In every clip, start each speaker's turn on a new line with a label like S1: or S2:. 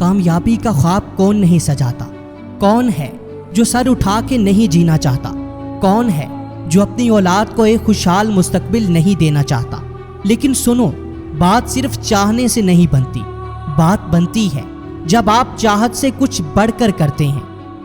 S1: कामयाबी का ख्वाब कौन नहीं सजाता? कौन है जो सर उठा के नहीं जीना चाहता? कौन है जो अपनी औलाद को एक खुशहाल मुस्तकबिल नहीं देना चाहता? लेकिन सुनो, बात सिर्फ चाहने से नहीं बनती। बात बनती है जब आप चाहत से कुछ बढ़कर करते हैं,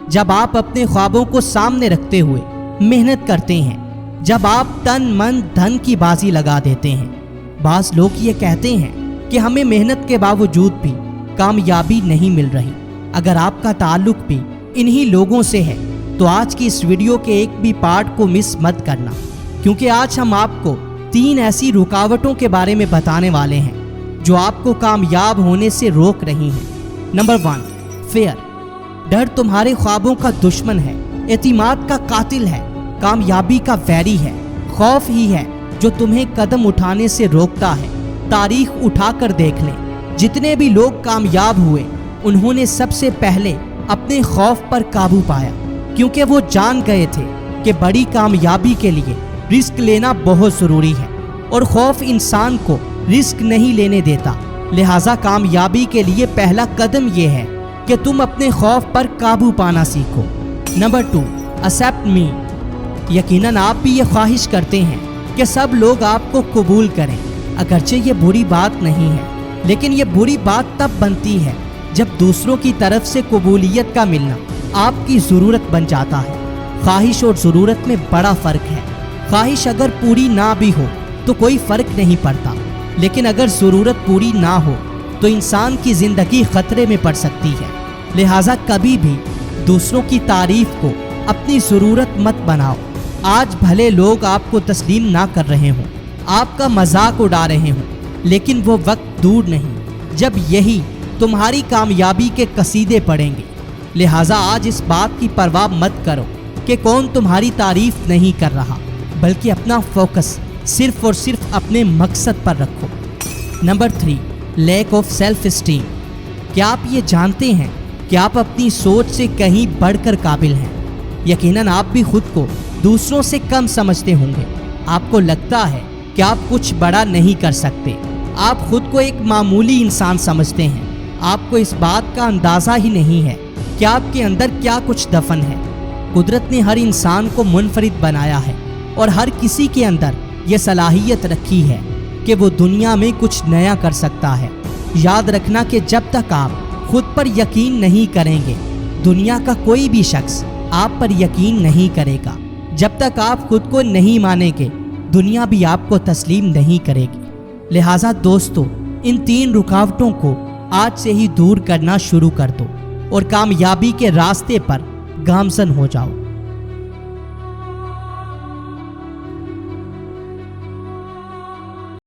S1: जब आप अपने ख्वाबों को सामने रखते हुए मेहनत करते हैं, जब आप तन मन धन की बाजी लगा देते हैं। बाज़ लोग ये कहते हैं कि हमें मेहनत के बावजूद भी कामयाबी नहीं मिल रही। अगर आपका ताल्लुक भी इन्हीं लोगों से है तो आज की इस वीडियो के एक भी पार्ट को मिस मत करना, क्योंकि आज हम आपको 3 ऐसी रुकावटों के बारे में बताने वाले हैं जो आपको कामयाब होने से रोक रही हैं। Number 1, fair. डर तुम्हारे ख्वाबों का दुश्मन है, एतिमाद का कातिल है, कामयाबी का वैरी है। खौफ ही है जो तुम्हें कदम उठाने से रोकता है। तारीख उठाकर देख लें, जितने भी लोग कामयाब हुए उन्होंने सबसे पहले अपने खौफ पर काबू पाया, क्योंकि वो जान गए थे कि बड़ी कामयाबी के लिए रिस्क लेना बहुत ज़रूरी है और खौफ इंसान को रिस्क नहीं लेने देता। लिहाजा कामयाबी के लिए पहला कदम ये है कि तुम अपने खौफ पर काबू पाना सीखो। नंबर 2, एक्सेप्ट मी। यकीनन आप भी ये ख्वाहिश करते हैं कि सब लोग आपको कबूल करें। अगरचे ये बुरी बात नहीं है, लेकिन ये बुरी बात तब बनती है जब दूसरों की तरफ से कबूलियत का मिलना आपकी ज़रूरत बन जाता है। ख्वाहिश और ज़रूरत में बड़ा फ़र्क है। ख्वाहिश अगर पूरी ना भी हो तो कोई फ़र्क नहीं पड़ता, लेकिन अगर ज़रूरत पूरी ना हो तो इंसान की ज़िंदगी ख़तरे में पड़ सकती है। लिहाजा कभी भी दूसरों की तारीफ़ को अपनी ज़रूरत मत बनाओ। आज भले लोग आपको तस्लीम ना कर रहे हों, आपका मजाक उड़ा रहे हों, लेकिन वो वक्त दूर नहीं जब यही तुम्हारी कामयाबी के कसीदे पढ़ेंगे। लिहाजा आज इस बात की परवाह मत करो कि कौन तुम्हारी तारीफ नहीं कर रहा, बल्कि अपना फोकस सिर्फ और सिर्फ अपने मकसद पर रखो। Number 3, lack of self esteem. क्या आप ये जानते हैं कि आप अपनी सोच से कहीं बढ़कर काबिल हैं? यकीनन आप भी खुद को दूसरों से कम समझते होंगे। आपको लगता है कि आप कुछ बड़ा नहीं कर सकते। आप खुद को एक मामूली इंसान समझते हैं। आपको इस बात का अंदाज़ा ही नहीं है कि आपके अंदर क्या कुछ दफन है। कुदरत ने हर इंसान को मुनफरिद बनाया है और हर किसी के अंदर ये सलाहियत रखी है कि वो दुनिया में कुछ नया कर सकता है। याद रखना कि जब तक आप खुद पर यकीन नहीं करेंगे, दुनिया का कोई भी शख्स आप पर यकीन नहीं करेगा। जब तक आप खुद को नहीं मानेंगे, दुनिया भी आपको तस्लीम नहीं करेगी। लिहाजा दोस्तों, इन 3 रुकावटों को आज से ही दूर करना शुरू कर दो और कामयाबी के रास्ते पर गामजन हो जाओ।